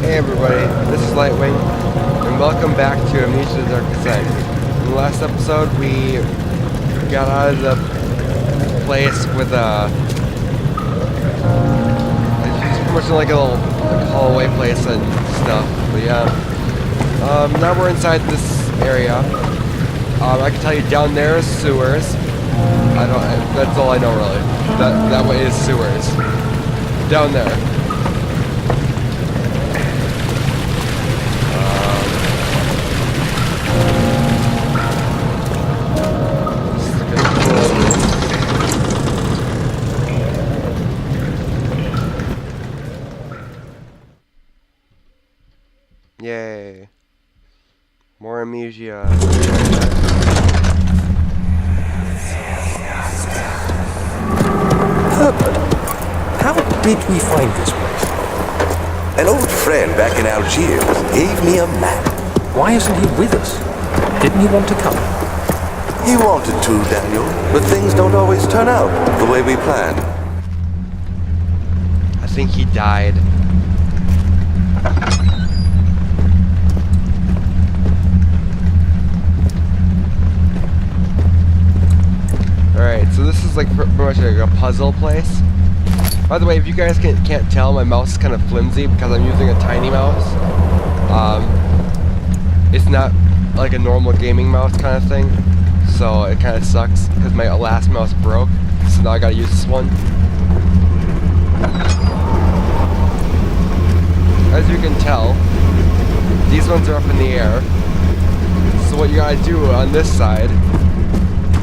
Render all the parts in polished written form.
Hey everybody, this is Lightwing, and welcome back to Amnesia The Dark Descent. In the last episode, we got out of the place with it's pretty much like a little hallway place and stuff, but yeah. Now we're inside this area. I can tell you down there is sewers. That's all I know really. That way is sewers. Down there. Yay. More amnesia. Herbert, how did we find this place? An old friend back in Algiers gave me a map. Why isn't he with us? Didn't he want to come? He wanted to, Daniel, but things don't always turn out the way we plan. I think he died. Alright, so this is like pretty much like a puzzle place. By the way, if you guys can't tell, my mouse is kind of flimsy because I'm using a tiny mouse. It's not like a normal gaming mouse kind of thing, so it kind of sucks because my last mouse broke, so now I gotta use this one. As you can tell, these ones are up in the air. So what you gotta do on this side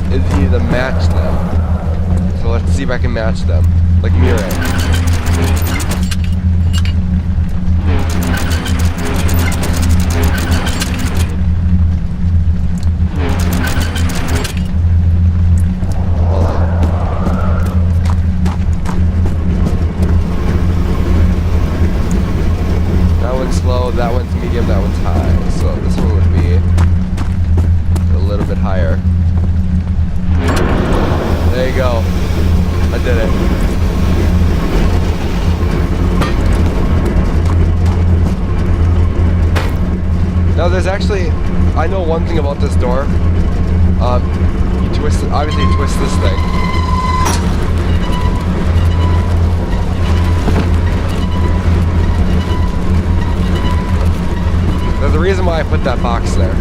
is you need to match them. So let's see if I can match them. Like mirroring. That one's slow, that one's medium, that one's high. So this one would be a little bit higher. There you go. I did it. Now there's actually, I know one thing about this door. You twist it, obviously you twist this thing. There's a reason why I put that box there.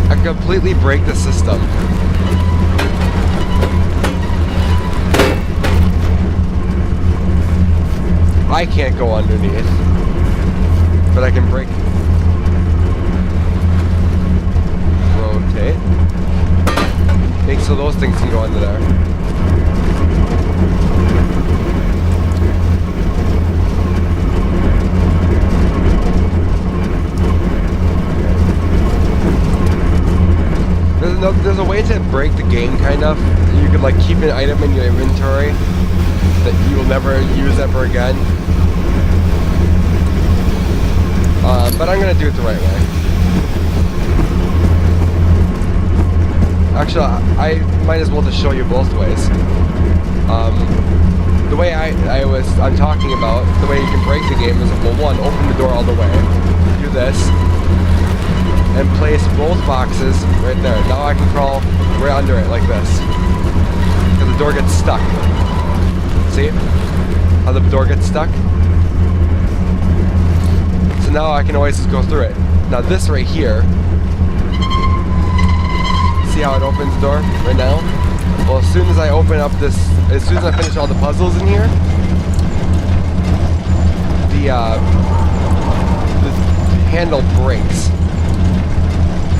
I completely break the system. I can't go underneath, but I can break. Rotate. Make so those things can go under there. There's a way to break the game, kind of. You could like keep an item in your inventory that you will never use ever again. But I'm gonna do it the right way. Actually, I might as well just show you both ways. The way I'm talking about, the way you can break the game is, well, one, open the door all the way, do this, and place both boxes right there. Now I can crawl right under it like this. Because the door gets stuck. See how the door gets stuck? So now I can always just go through it. Now this right here, see how it opens the door right now? Well, as soon as I open up this, as soon as I finish all the puzzles in here, the handle breaks.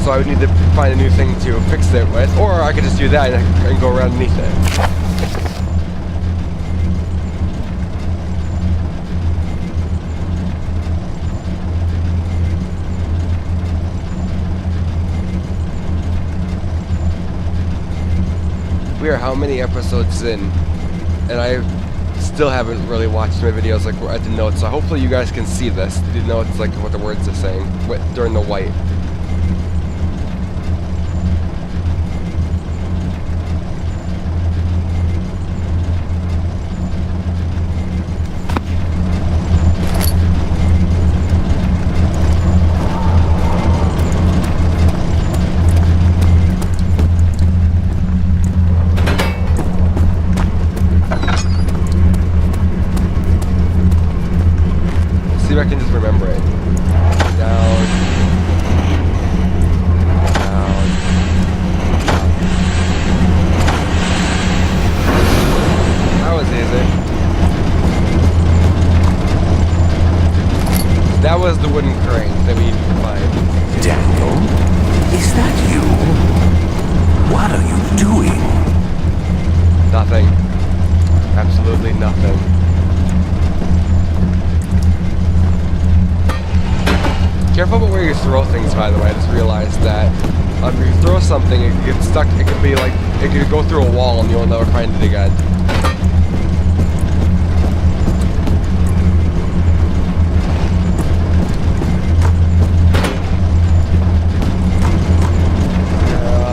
So I would need to find a new thing to fix it with, or I could just do that and go around underneath it. We are how many episodes in, and I still haven't really watched my videos like at the notes, so hopefully you guys can see this. The notes, like what the words are saying during the white. I can just remember it. Down. Down. That was easy. That was the wooden crane that we needed to find. Daniel? Is that you? What are you doing? Nothing. Absolutely nothing. Careful about where you throw things, by the way. I just realized that if you throw something, it can get stuck. It could be like, it could go through a wall and you'll never find it again.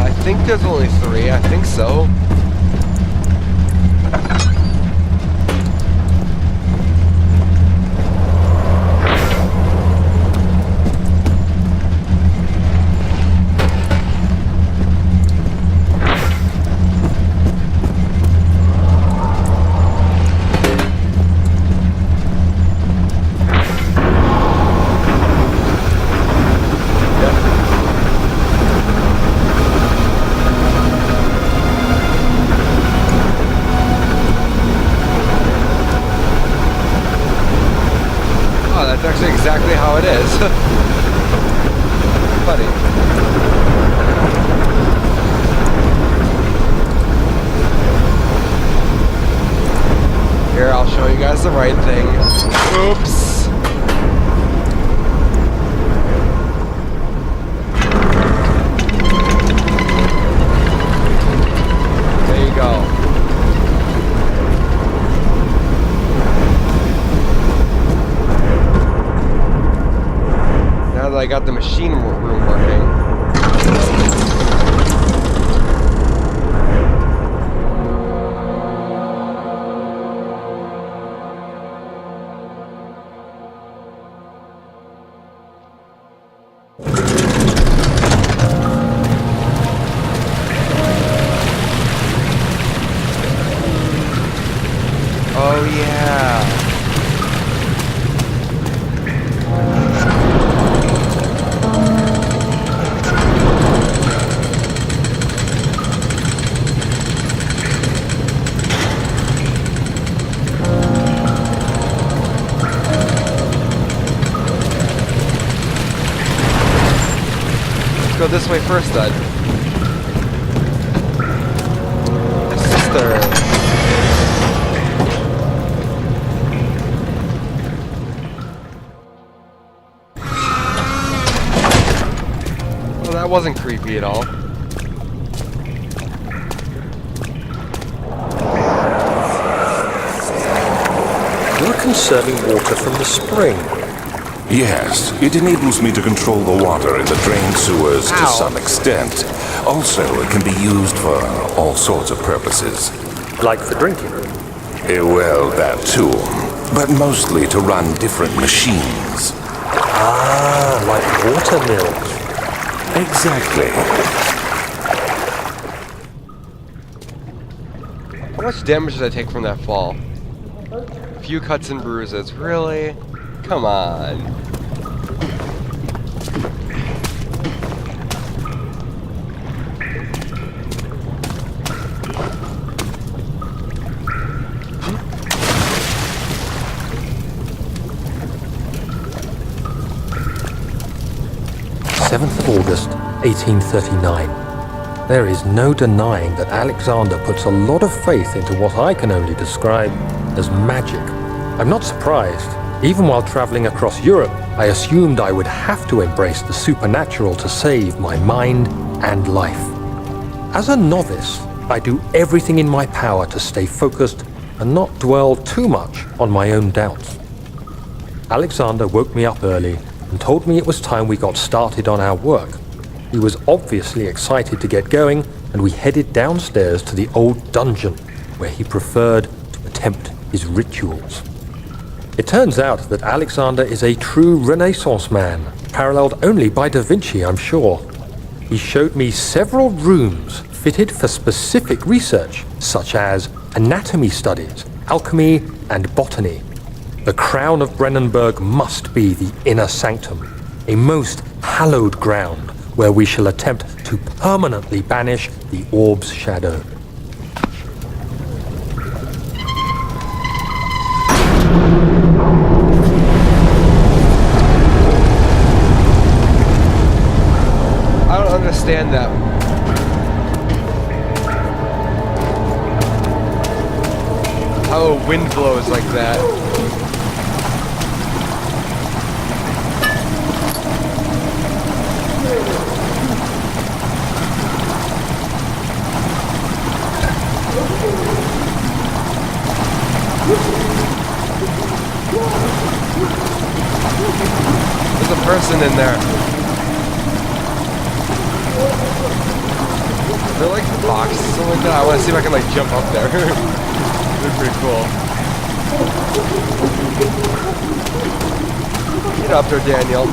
I think there's only 3. I think so. That's actually exactly how it is. Funny. Here, I'll show you guys the right thing. Oops. There you go. Now that I got the machine room working. Oh yeah. Go this way first, then. Sister. Well, that wasn't creepy at all. You're conserving water from the spring. Yes, it enables me to control the water in the drain sewers to some extent. Also, it can be used for all sorts of purposes. Like for drinking. Well, that too. But mostly to run different machines. Ah, like water mills. Exactly. How much damage did I take from that fall? A few cuts and bruises. Really? Come on. August 1839. There is no denying that Alexander puts a lot of faith into what I can only describe as magic. I'm not surprised. Even while traveling across Europe, I assumed I would have to embrace the supernatural to save my mind and life. As a novice, I do everything in my power to stay focused and not dwell too much on my own doubts. Alexander woke me up early and told me it was time we got started on our work. He was obviously excited to get going, and we headed downstairs to the old dungeon, where he preferred to attempt his rituals. It turns out that Alexander is a true Renaissance man, paralleled only by Da Vinci, I'm sure. He showed me several rooms fitted for specific research, such as anatomy studies, alchemy, and botany. The crown of Brennenburg must be the inner sanctum, a most hallowed ground where we shall attempt to permanently banish the orb's shadow. I don't understand that. How a wind blows like that. There's a person in there. They're like boxes or something like that. I want to see if I can like jump up there. They're pretty cool. Get up there, Daniel.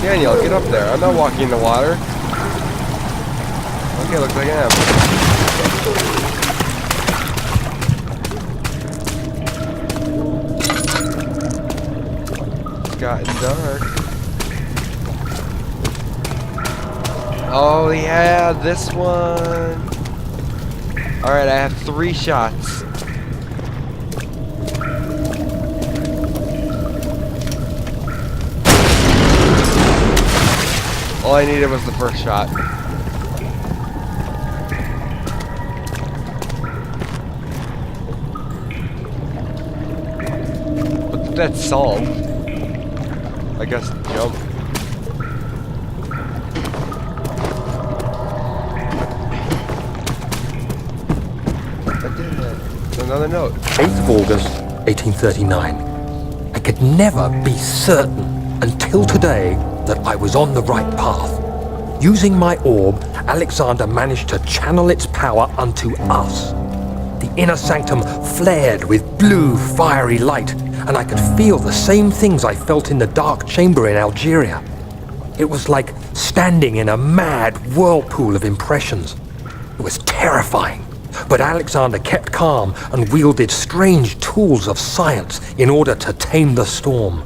Daniel, get up there. I'm not walking in the water. Okay, looks like I am. It's gotten dark. Oh yeah, this one. Alright, I have 3 shots. All I needed was the first shot. But that's solved. I guess jump. Another note. 8th of August, 1839. I could never be certain until today that I was on the right path. Using my orb, Alexander managed to channel its power unto us. The inner sanctum flared with blue, fiery light, and I could feel the same things I felt in the dark chamber in Algeria. It was like standing in a mad whirlpool of impressions. It was terrifying. But Alexander kept calm and wielded strange tools of science in order to tame the storm.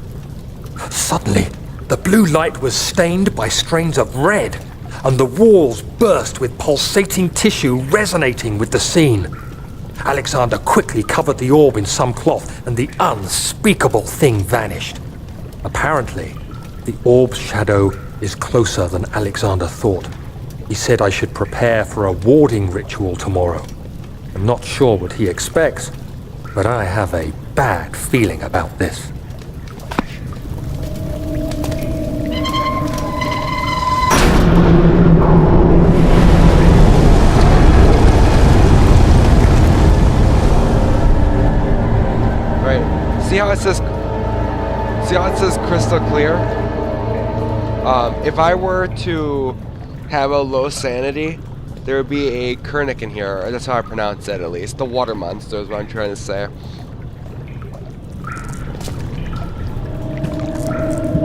Suddenly, the blue light was stained by strains of red, and the walls burst with pulsating tissue resonating with the scene. Alexander quickly covered the orb in some cloth, and the unspeakable thing vanished. Apparently, the orb's shadow is closer than Alexander thought. He said I should prepare for a warding ritual tomorrow. I'm not sure what he expects, but I have a bad feeling about this. Right. See how it says crystal clear? If I were to have a low sanity, there would be a Kernick in here, or that's how I pronounce it at least. The water monster is what I'm trying to say.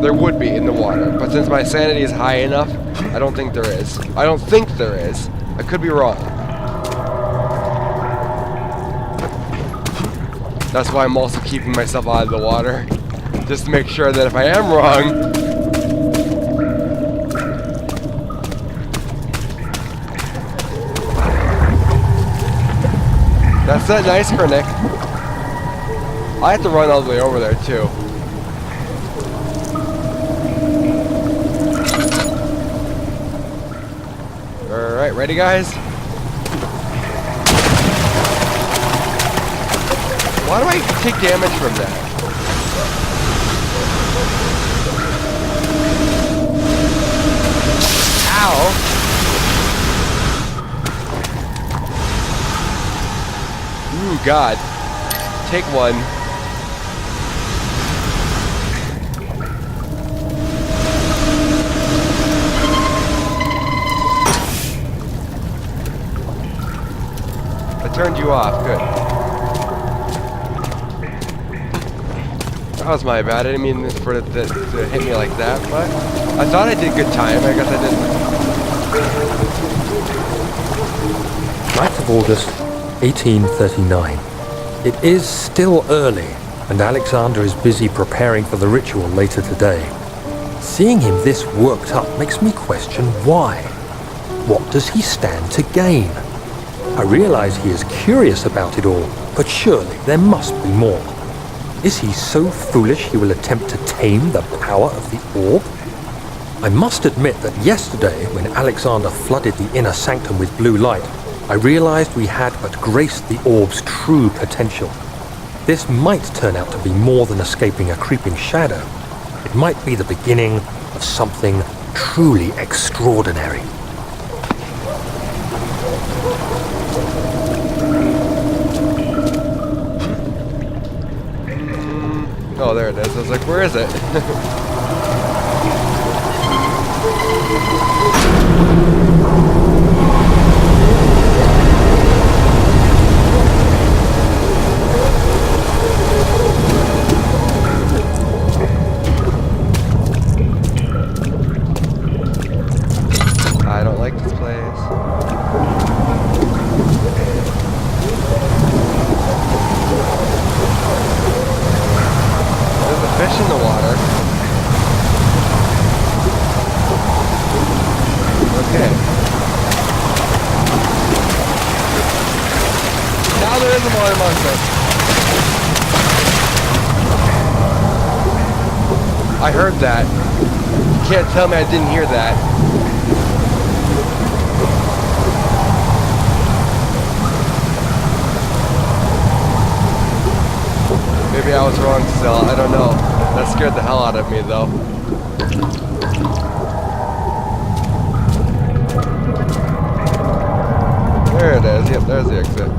There would be in the water, but since my sanity is high enough, I don't think there is. I don't think there is. I could be wrong. That's why I'm also keeping myself out of the water, just to make sure that if I am wrong, that's that nice Kernick. I have to run all the way over there too. Alright, ready guys? Why do I take damage from that? Ow! Ooh, God. Take one. I turned you off. Good. That was my bad. I didn't mean for it to hit me like that, but I thought I did good time. I guess I didn't. 9th of August, 1839. It is still early, and Alexander is busy preparing for the ritual later today. Seeing him this worked up makes me question why. What does he stand to gain? I realize he is curious about it all, but surely there must be more. Is he so foolish he will attempt to tame the power of the orb? I must admit that yesterday, when Alexander flooded the inner sanctum with blue light, I realized we had but graced the orb's true potential. This might turn out to be more than escaping a creeping shadow. It might be the beginning of something truly extraordinary. Oh, there it is. I was like, where is it? I don't like this place. There's a fish in the water. Okay. Now there is a water monster. I heard that. You can't tell me I didn't hear that. Maybe I was wrong still, I don't know. That scared the hell out of me though. There it is, yep, there's the exit.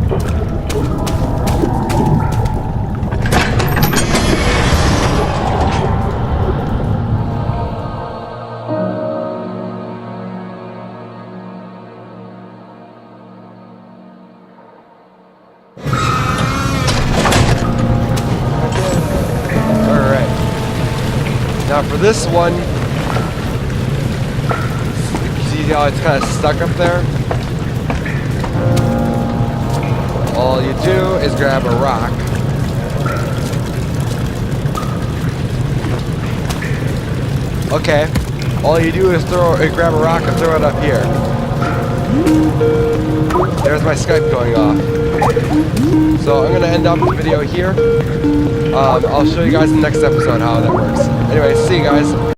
Now for this one, see how it's kind of stuck up there? All you do is grab a rock. Okay, all you do is grab a rock and throw it up here. There's my Skype going off. So I'm gonna end up the video here. I'll show you guys in the next episode how that works. Anyway, see you guys.